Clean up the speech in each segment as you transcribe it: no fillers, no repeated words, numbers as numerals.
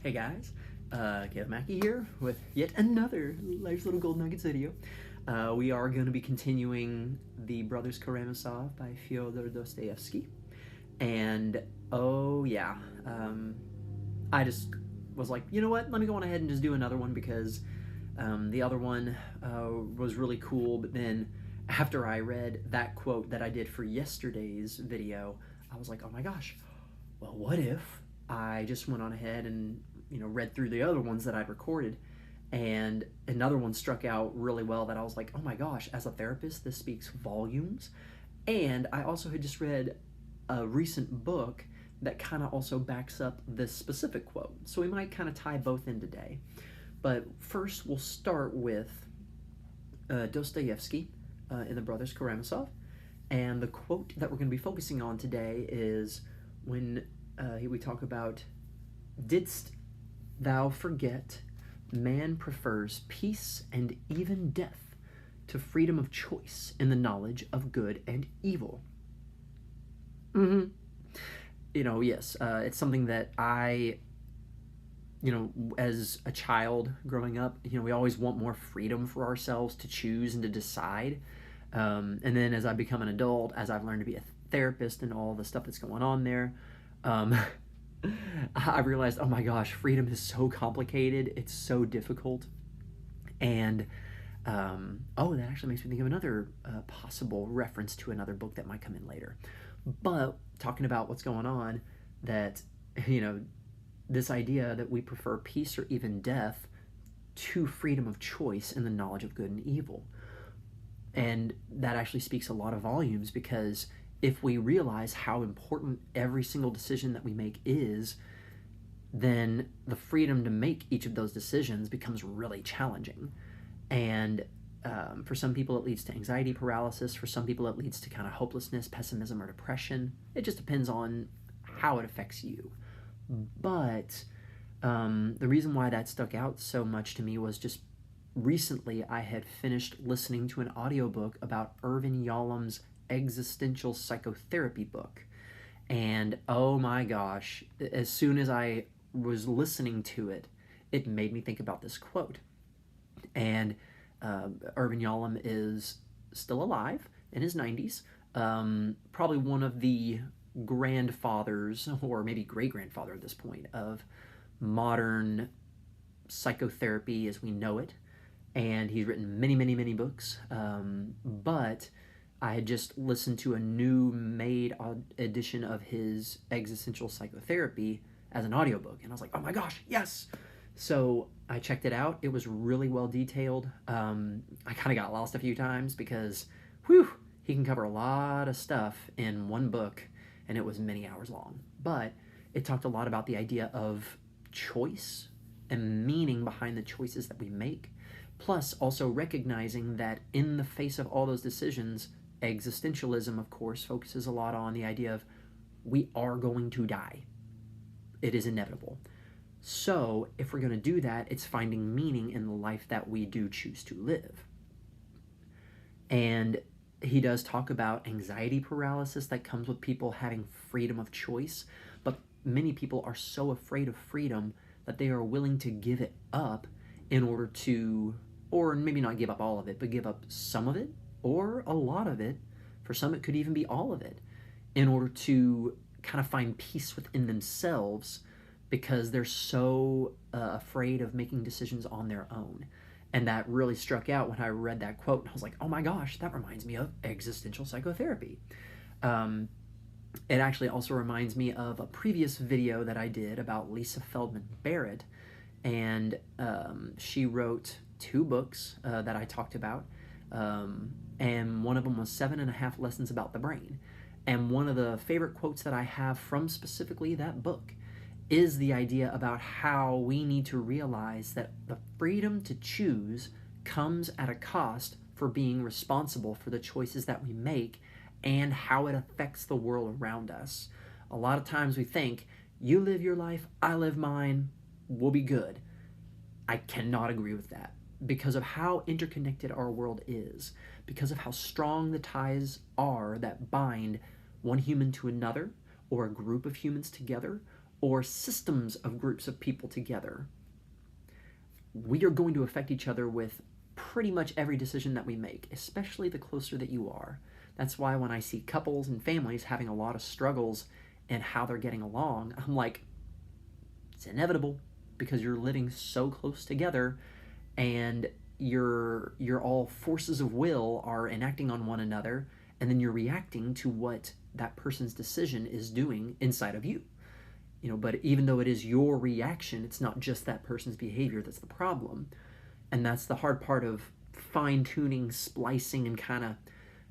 Hey guys, Caleb Mackey here with yet another Life's Little Gold Nuggets video. We are going to be continuing The Brothers Karamazov by Fyodor Dostoevsky. And oh yeah, I just was like, you know what, let me go on ahead and just do another one because the other one was really cool, but then after I read that quote that I did for yesterday's video, I was like, oh my gosh, well, what if I just went on ahead and read through the other ones that I'd recorded, and another one struck out really well that I was like, oh my gosh, as a therapist, this speaks volumes. And I also had just read a recent book that kind of also backs up this specific quote. So we might kind of tie both in today. But first, we'll start with Dostoevsky in The Brothers Karamazov. And the quote that we're going to be focusing on today is when we talk about, "Didst thou forget, man prefers peace and even death to freedom of choice in the knowledge of good and evil." Yes, it's something that I, as a child growing up, we always want more freedom for ourselves to choose and to decide. And then as I become an adult, as I've learned to be a therapist and all the stuff that's going on there, I realized, oh my gosh, freedom is so complicated. It's so difficult. And, that actually makes me think of another possible reference to another book that might come in later. But talking about what's going on, that, this idea that we prefer peace or even death to freedom of choice in the knowledge of good and evil. And that actually speaks a lot of volumes, because if we realize how important every single decision that we make is, then the freedom to make each of those decisions becomes really challenging. And for some people, it leads to anxiety paralysis. For some people, it leads to kind of hopelessness, pessimism, or depression. It just depends on how it affects you. But the reason why that stuck out so much to me was just recently I had finished listening to an audiobook about Irvin Yalom's existential psychotherapy book. And oh my gosh, as soon as I was listening to it, it made me think about this quote. And Irvin Yalom is still alive in his 90s, probably one of the grandfathers, or maybe great-grandfather at this point, of modern psychotherapy as we know it. And he's written many, many, many books. But I had just listened to a new made edition of his existential psychotherapy as an audiobook. And I was like, oh my gosh, yes! So I checked it out. It was really well detailed. I kind of got lost a few times because, he can cover a lot of stuff in one book, and it was many hours long. But it talked a lot about the idea of choice and meaning behind the choices that we make. Plus, also recognizing that in the face of all those decisions, existentialism, of course, focuses a lot on the idea of we are going to die. It is inevitable. So, if we're going to do that, it's finding meaning in the life that we do choose to live. And he does talk about anxiety paralysis that comes with people having freedom of choice, but many people are so afraid of freedom that they are willing to give it up in order to, or maybe not give up all of it, but give up some of it, or a lot of it. For some, it could even be all of it, in order to kind of find peace within themselves, because they're so afraid of making decisions on their own. And that really struck out when I read that quote, and I was like, oh my gosh, that reminds me of existential psychotherapy. It actually also reminds me of a previous video that I did about Lisa Feldman Barrett, and she wrote 2 books that I talked about, and one of them was 7.5 Lessons About the Brain. And one of the favorite quotes that I have from specifically that book is the idea about how we need to realize that the freedom to choose comes at a cost for being responsible for the choices that we make and how it affects the world around us. A lot of times we think, you live your life, I live mine, we'll be good. I cannot agree with that, because of how interconnected our world is, because of how strong the ties are that bind one human to another, or a group of humans together, or systems of groups of people together, we are going to affect each other with pretty much every decision that we make, especially the closer that you are. That's why when I see couples and families having a lot of struggles in how they're getting along, I'm like, it's inevitable, because you're living so close together, and your all forces of will are enacting on one another, and then you're reacting to what that person's decision is doing inside of you. But even though it is your reaction, it's not just that person's behavior that's the problem. And that's the hard part of fine-tuning, splicing, and kind of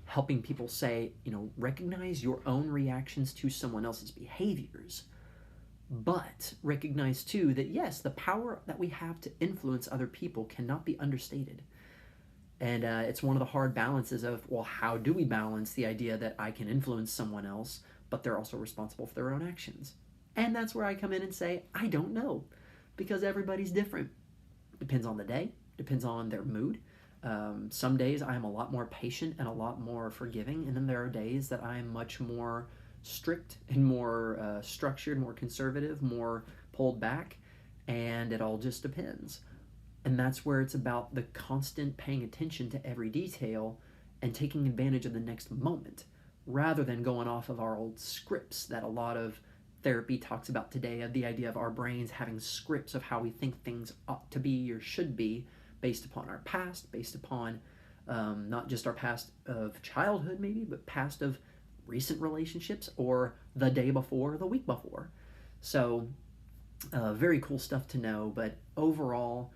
helping people say, recognize your own reactions to someone else's behaviors, but recognize too that yes, the power that we have to influence other people cannot be understated. And it's one of the hard balances of, well, how do we balance the idea that I can influence someone else, but they're also responsible for their own actions? And that's where I come in and say, I don't know, because everybody's different. Depends on the day, depends on their mood. Some days I am a lot more patient and a lot more forgiving, and then there are days that I am much more strict and more structured, more conservative, more pulled back, and it all just depends. And that's where it's about the constant paying attention to every detail and taking advantage of the next moment, rather than going off of our old scripts that a lot of therapy talks about today, of the idea of our brains having scripts of how we think things ought to be or should be, based upon our past, based upon not just our past of childhood maybe, but past of recent relationships, or the day before, the week before. So very cool stuff to know. But overall,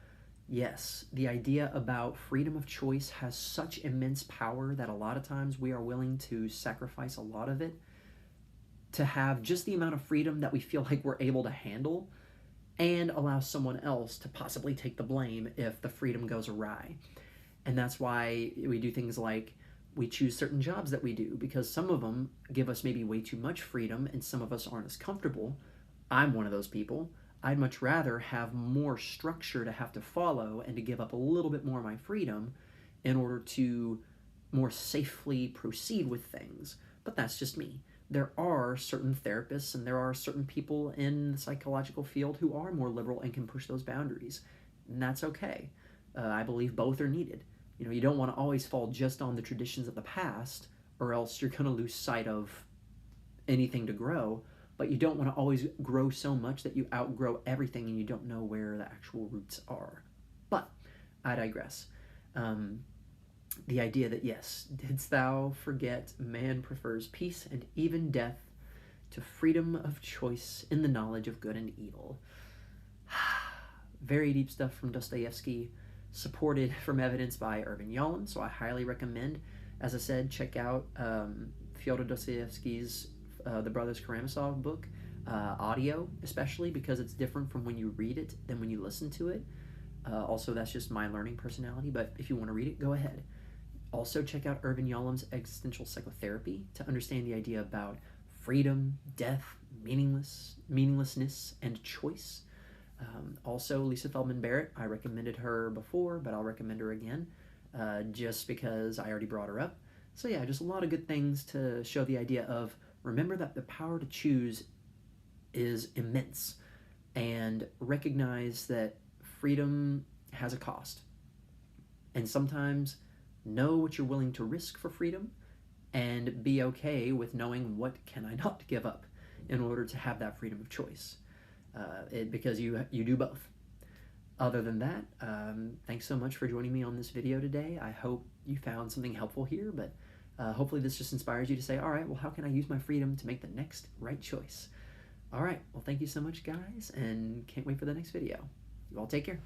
yes, the idea about freedom of choice has such immense power that a lot of times we are willing to sacrifice a lot of it to have just the amount of freedom that we feel like we're able to handle, and allow someone else to possibly take the blame if the freedom goes awry. And that's why we do things like we choose certain jobs that we do, because some of them give us maybe way too much freedom and some of us aren't as comfortable. I'm one of those people. I'd much rather have more structure to have to follow and to give up a little bit more of my freedom in order to more safely proceed with things. But that's just me. There are certain therapists and there are certain people in the psychological field who are more liberal and can push those boundaries. And that's okay. I believe both are needed. You don't want to always fall just on the traditions of the past, or else you're going to lose sight of anything to grow. But you don't want to always grow so much that you outgrow everything and you don't know where the actual roots are. But I digress. The idea that, yes, didst thou forget man prefers peace and even death to freedom of choice in the knowledge of good and evil. Very deep stuff from Dostoevsky, supported from evidence by Irvin Yalom, so I highly recommend. As I said, check out Fyodor Dostoevsky's The Brothers Karamazov book, audio especially, because it's different from when you read it than when you listen to it. Also, that's just my learning personality, but if you want to read it, go ahead. Also, check out Irvin Yalom's Existential Psychotherapy to understand the idea about freedom, death, meaninglessness, and choice. Also, Lisa Feldman Barrett, I recommended her before, but I'll recommend her again, just because I already brought her up. So yeah, just a lot of good things to show the idea of, remember that the power to choose is immense, and recognize that freedom has a cost. And sometimes know what you're willing to risk for freedom, and be okay with knowing what can I not give up in order to have that freedom of choice. Because you do both. Other than that, thanks so much for joining me on this video today. I hope you found something helpful here, but hopefully this just inspires you to say, all right, well, how can I use my freedom to make the next right choice? All right, well, thank you so much, guys, and can't wait for the next video. You all take care.